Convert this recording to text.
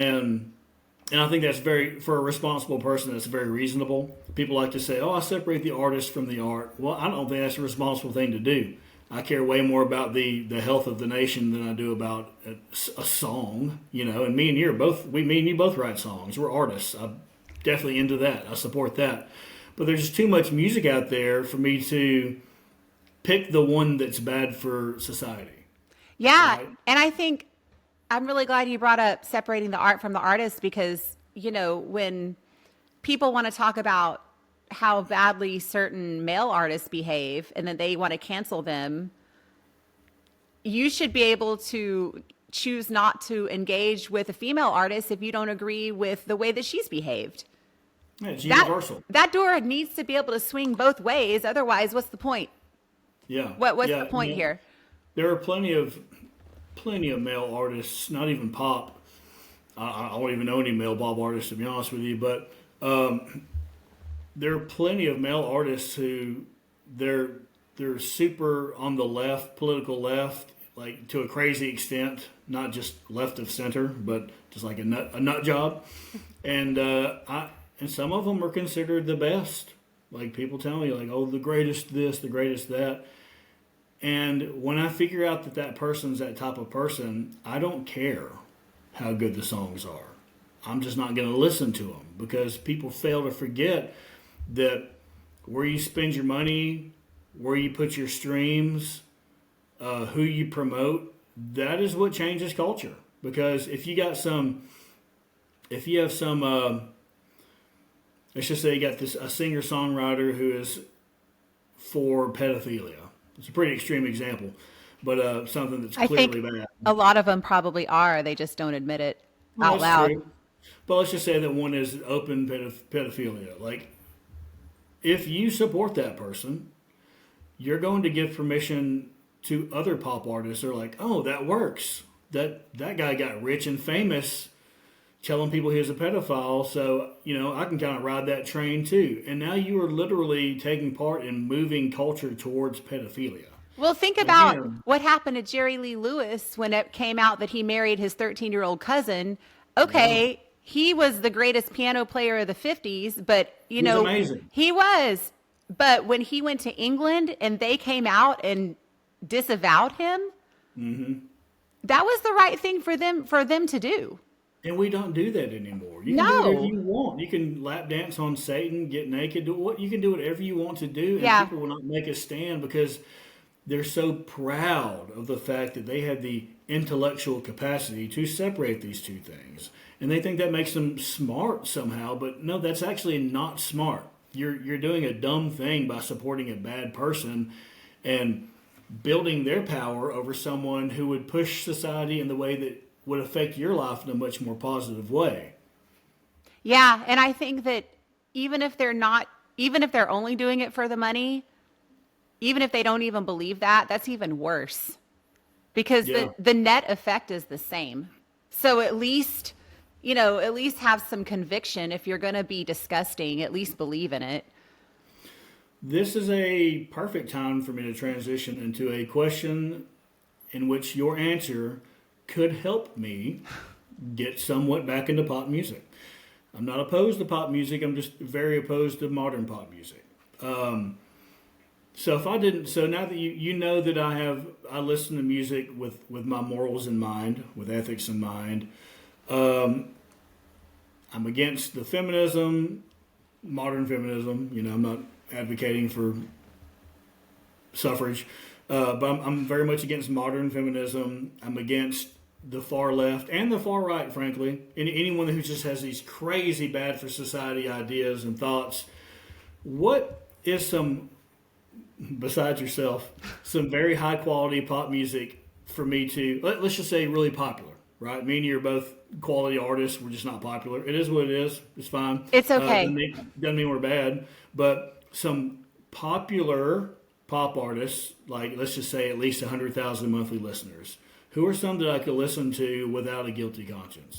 And and I think that's very, for a responsible person, that's very reasonable. People like to say, "Oh, I separate the artist from the art." Well, I don't think that's a responsible thing to do. I care way more about the health of the nation than I do about a song, you know. And me and you are both, me and you both write songs. We're artists. I'm definitely into that. I support that. But there's just too much music out there for me to pick the one that's bad for society, Yeah, right? and I think I'm really glad you brought up separating the art from the artist because, when people want to talk about how badly certain male artists behave and then they want to cancel them, you should be able to choose not to engage with a female artist if you don't agree with the way that she's behaved. Yeah, it's That universal. that door needs to be able to swing both ways. Otherwise, what's the point? Yeah, What's the yeah. point here? There are plenty of male artists, not even pop. I don't even know any male pop artists to be honest with you, but there are plenty of male artists who they're they're super on the left, political left, like to a crazy extent, not just left of center, but just like a nut job. And and some of them are considered the best. Like people tell me, like, oh, the greatest this, the greatest that. And when I figure out that that person's that type of person, I don't care how good the songs are. I'm just not going to listen to them because people fail to forget that where you spend your money, where you put your streams, who you promote, that is what changes culture. Because if you have some, let's just say you got this a singer songwriter who is for pedophilia. It's a pretty extreme example, but something that's I think clearly bad. a lot of them probably are. They just don't admit it Well, out that's loud. true. But let's just say that one is open pedophilia. Like, if you support that person, you're going to give permission to other pop artists. They're like, oh, that works. That guy got rich and famous telling people he was a pedophile, so I can kind of ride that train too. And now you are literally taking part in moving culture towards pedophilia. Well, think And about again, what happened to Jerry Lee Lewis when it came out that he married his 13-year-old cousin. yeah, Okay, he was the greatest piano player of the 50s, but, he was amazing. he was. But when he went to England and they came out and disavowed him, that was the right thing for them to do. And we don't do that anymore. You can do whatever No. you want. You can lap dance on Satan, get naked, do what you can do whatever you want to do, and Yeah. people will not make a stand because they're so proud of the fact that they had the intellectual capacity to separate these two things. And they think that makes them smart somehow, but no, that's actually not smart. You're doing a dumb thing by supporting a bad person and building their power over someone who would push society in the way that would affect your life in a much more positive way. Yeah, and I think that even if they're not even if they're only doing it for the money, even if they don't even believe that, that's even worse because Yeah. the net effect is the same. So at least have some conviction. If you're going to be disgusting, at least believe in it. This is a perfect time for me to transition into a question in which your answer could help me get somewhat back into pop music. I'm not opposed to pop music, I'm just very opposed to modern pop music. So if I didn't, so now that you know that I listen to music with my morals in mind, with ethics in mind. I'm against the feminism, modern feminism. I'm not advocating for suffrage, but I'm very much against modern feminism. I'm against the far left and the far right, frankly. Anyone who just has these crazy bad for society ideas and thoughts. What is some, besides yourself, some very high quality pop music for me to, let's just say really popular, right? Me and you are both quality artists. We're just not popular. It is what it is. It's fine. It's Doesn't okay. mean we're bad. But some popular pop artists, like let's just say at least 100,000 monthly listeners, who are some that I could listen to without a guilty conscience?